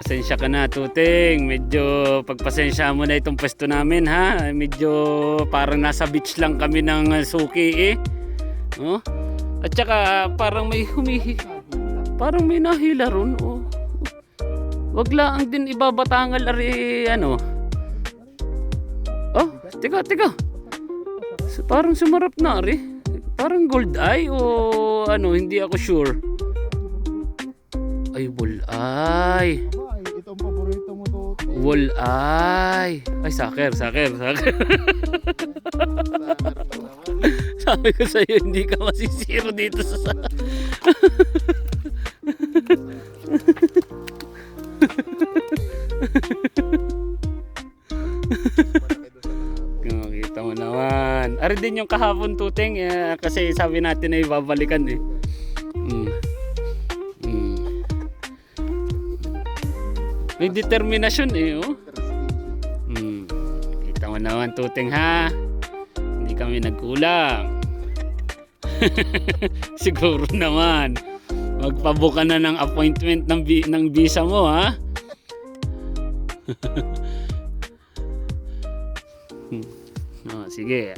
Pasensya ka na, Tuting. Medyo pagpasensya mo na itong pwesto namin, ha? Medyo parang nasa beach lang kami ng suki, eh. Oh? At saka parang may parang may nahila ron, oh. Wag lang din ibabatangal ari ano. Oh, teka. Parang sumarap na ari. Parang gold eye o ano, hindi ako sure. Ay, bull-eye. Ito ang paborito mo to. Bull-eye. Ay, saker. Sabi ko sa'yo, hindi ka masisiro dito sa... Kita mo naman. Ari din yung kahapon, Tuting, kasi sabi natin ay babalikan eh. May determinasyon eh, oh. Kita mo naman, Tuting, ha. Hindi kami nagkulang. Siguro naman. Magpabuka na ng appointment ng visa mo, ha. Oh, sige.